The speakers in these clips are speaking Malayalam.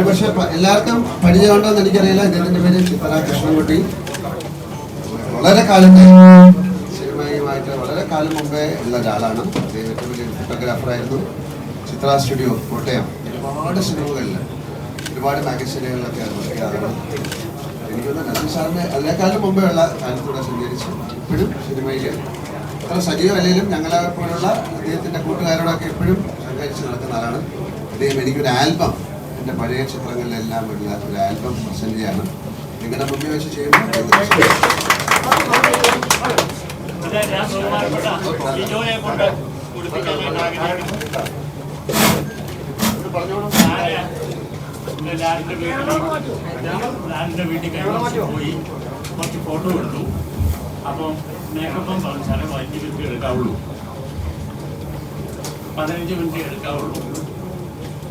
പക്ഷെ എല്ലാവർക്കും പരിചയമുണ്ടോന്ന് എനിക്കറിയില്ല. ഇദ്ദേഹത്തിന്റെ പേര് ചിത്ര കൃഷ്ണൻകുട്ടി. വളരെ കാലത്തെ സിനിമയുമായിട്ട് വളരെ കാലം മുമ്പേ ഉള്ള ഒരാളാണ്. അദ്ദേഹം ഏറ്റവും വലിയ ഫോട്ടോഗ്രാഫറായിരുന്നു. ചിത്ര സ്റ്റുഡിയോ കോട്ടയം ഒരുപാട് സിനിമകളിൽ ഒരുപാട് മാഗസീനുകളിലൊക്കെ വർക്കിയ ആളാണ്. എനിക്കൊന്ന് നന്ദി സാറിന് അതിനേക്കാളും മുമ്പേ ഉള്ള കാലത്തൂടെ സഞ്ചരിച്ചു. ഇപ്പോഴും സിനിമയിൽ അത്ര സജീവമല്ലെങ്കിലും ഞങ്ങളെ പോലുള്ള അദ്ദേഹത്തിൻ്റെ കൂട്ടുകാരോടൊക്കെ എപ്പോഴും സഹകരിച്ച് നടക്കുന്ന ആളാണ് അദ്ദേഹം. എനിക്കൊരു ആൽബം, എൻ്റെ പഴയ ചിത്രങ്ങളിലെല്ലാം ഉള്ള ഒരു ആൽബം പ്രസൻറ്റ് ചെയ്യാണ് നിങ്ങളുടെ മുമ്പിൽ വെച്ച് ചെയ്യുമ്പോൾ വീട്ടിൽ പോയി കുറച്ച് ഫോട്ടോ എടുത്തു. അപ്പം മേക്കപ്പം പറഞ്ഞാൽ 5 മിനിറ്റ് എടുക്കാവുള്ളൂ, 15 മിനിറ്റ് എടുക്കാവുള്ളൂ.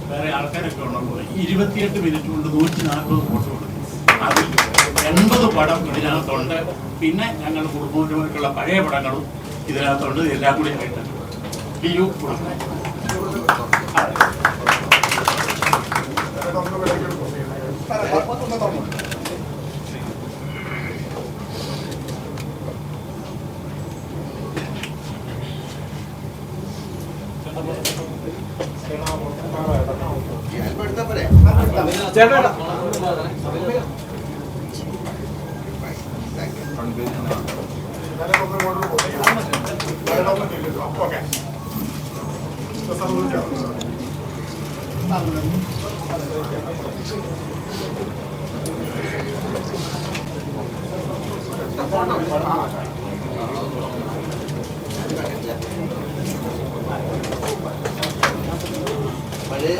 വേറെ ആൾക്കാരൊക്കെ ഉണ്ടല്ലോ 28 മിനിറ്റ് കൊണ്ട് 140 ഫോട്ടോ എടുത്തു. അതിൽ 80 പടം ഇതിനകത്തുണ്ട്. പിന്നെ ഞങ്ങൾ കുടുംബവുമായിട്ടുള്ള പഴയ പടങ്ങളും ഇതിനകത്തുണ്ട്. എല്ലാം കൂടി ആയിട്ട് ലിയു കൊടുക്കണം. പഴയ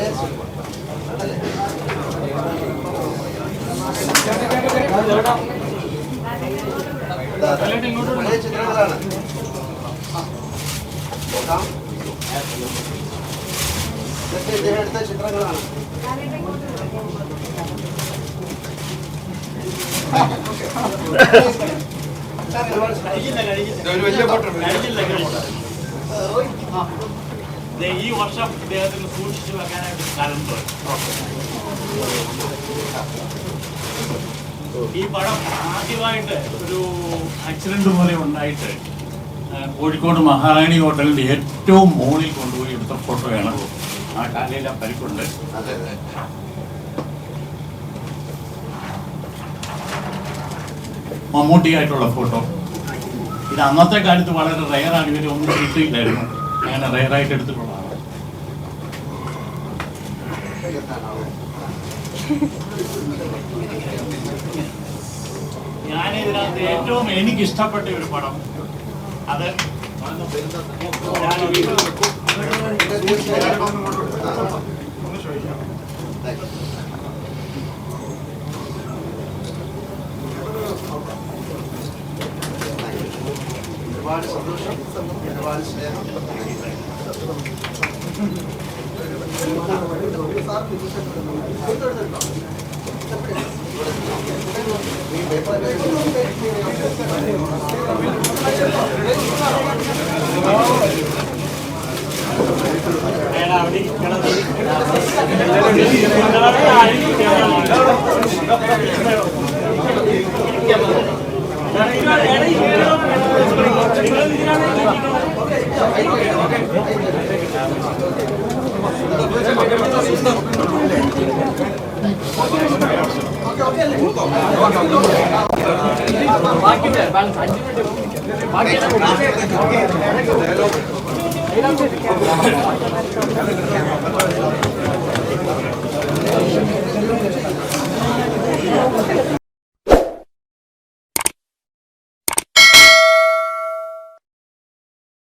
ചിത്രങ്ങളാണ്. ഇതൊക്കെ ഇദ്ദേഹം എടുത്ത ചിത്രങ്ങളാണ്. ഈ വർഷം ഇദ്ദേഹത്തിന് സൂക്ഷിച്ചു വെക്കാനായിട്ട് കലണ്ടർ. ഈ പടം ആദ്യമായിട്ട് ഒരു ആക്സിഡന്റ് പോലെ ഉണ്ടായിട്ട് കോഴിക്കോട് മഹാറാണി ഹോട്ടലിന്റെ ഏറ്റവും മുകളിൽ കൊണ്ടുപോയി എടുത്ത ഫോട്ടോയാണ്. ആ കാലയിലെ പരിക്കുണ്ട്. മമ്മൂട്ടിയായിട്ടുള്ള ഫോട്ടോ. ഇത് അന്നത്തെ കാലത്ത് വളരെ റയറാണ്. ഇവർ ഒന്നും കിട്ടിയില്ലായിരുന്നു. അങ്ങനെ റയറായിട്ട് എടുത്തിട്ടുള്ളതാണ്. ഞാനിതിനകത്ത് ഏറ്റവും എനിക്കിഷ്ടപ്പെട്ട ഒരു പടം അത് ഒരുപാട് സന്തോഷം, ഒരുപാട് സ്നേഹം. ബാക്കി